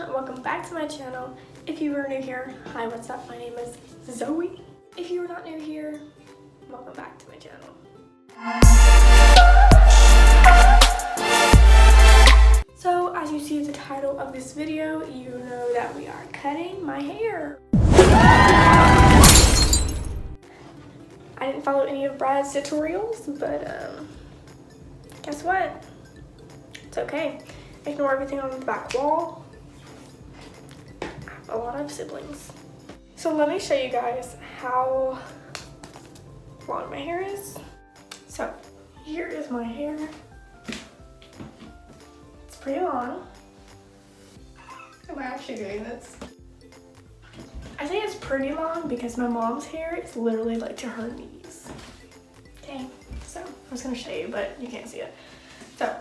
everyone, welcome back to my channel. If you are new here, hi, what's up? My name is Zoe. If you are not new here, welcome back to my channel. So as you see the title of this video, you know that we are cutting my hair. I didn't follow any of Brad's tutorials, but guess what? It's okay. Ignore everything on the back wall. I have a lot of siblings. So let me show you guys how long my hair is. So here is my hair. It's pretty long. Am I actually doing this? I think it's pretty long because my mom's hair is literally like to her knees. Okay, so I was gonna show you, but you can't see it. So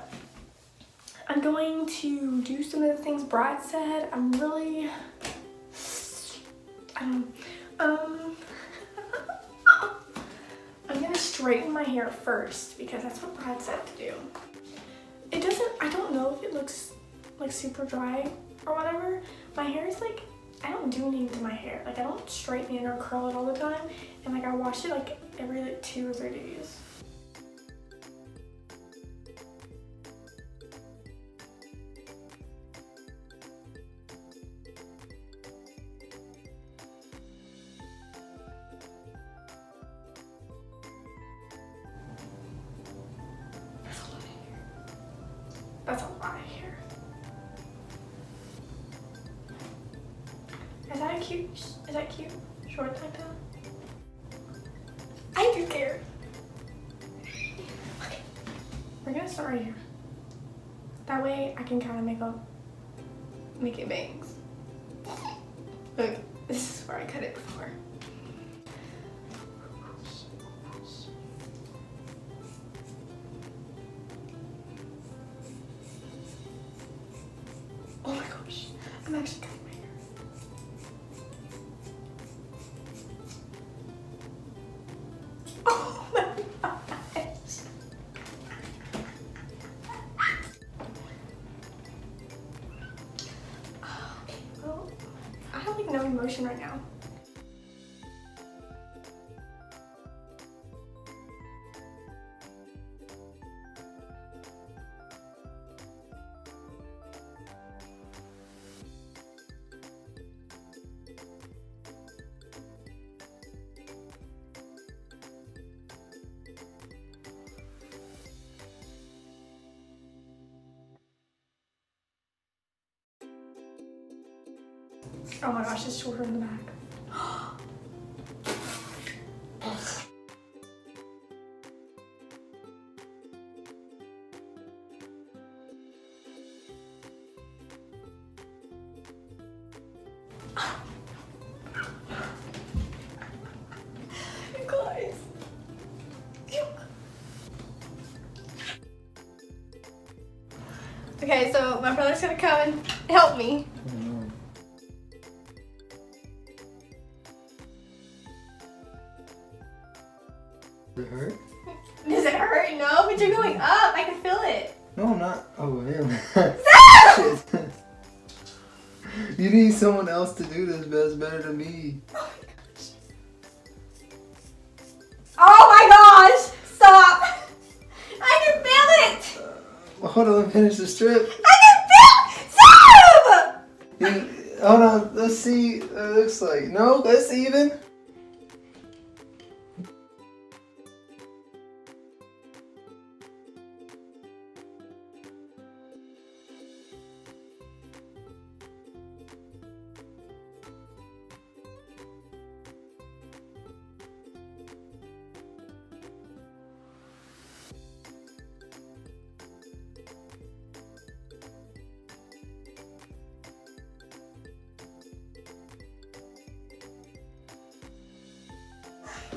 I'm going to do some of the things Brad said. I'm really, I'm gonna straighten my hair first because that's what Brad said to do. It doesn't, I don't know if it looks like super dry or whatever. My hair is like, I don't do anything to my hair. Like I don't straighten it or curl it all the time. And like I wash it like every like 2 or 3 days. That's a lot of hair. Is that cute? Short like that? I do care. Okay. We're gonna start right here. That way I can kind of make it bangs. Look, this is where I cut it before. Oh my gosh, I'm actually cutting my hair. Oh my gosh. Okay, well, I have like no emotion right now. Oh my gosh, it's shorter in the back. You guys. Okay, so my brother's gonna come and help me. Does it hurt? Does it hurt? No, but you're going up. I can feel it. No, I'm not. Oh, man. Stop! You need someone else to do this, but it's better than me. Oh my gosh. Oh my gosh! Stop! I can feel it! Well, hold on, let me finish the strip. I can feel it! Stop! Hold on, let's see what it looks like. No, that's even.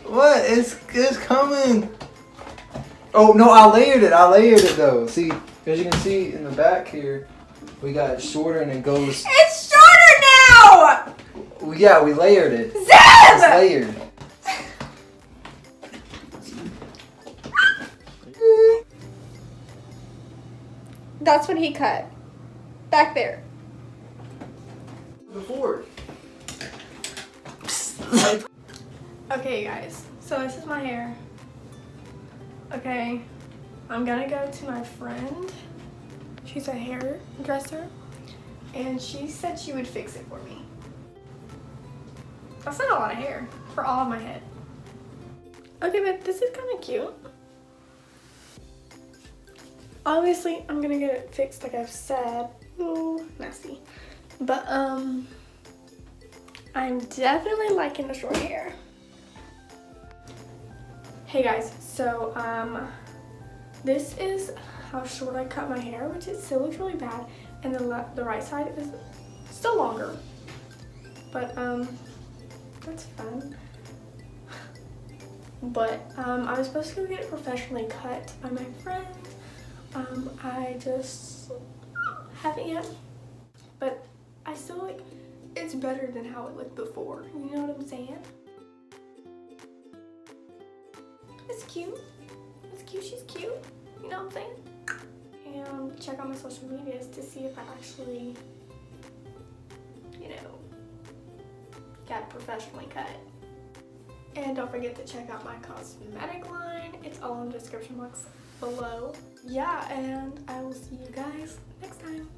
What? It's coming. Oh no, I layered it though. See, as you can see in the back here, we got it shorter and it goes. It's shorter now! Yeah, we layered it. Zeb! It's layered. That's what he cut. Back there. before. Okay, guys, so this is my hair. Okay, I'm gonna go to my friend. She's a hairdresser, and she said she would fix it for me. That's not a lot of hair for all of my head. Okay, but this is kind of cute. Obviously, I'm gonna get it fixed like I've said. Ooh, messy. But, I'm definitely liking the short hair. Hey guys, so, this is how short I cut my hair, which it still looks really bad. And the right side is still longer. But, that's fun. But, I was supposed to go get it professionally cut by my friend. I just haven't yet. But I still like, it's better than how it looked before. You know what I'm saying? It's cute. It's cute, she's cute. You know what I'm saying? And check out my social medias to see if I actually, you know, got professionally cut. And don't forget to check out my cosmetic line. It's all in the description box below. Yeah, and I will see you guys next time.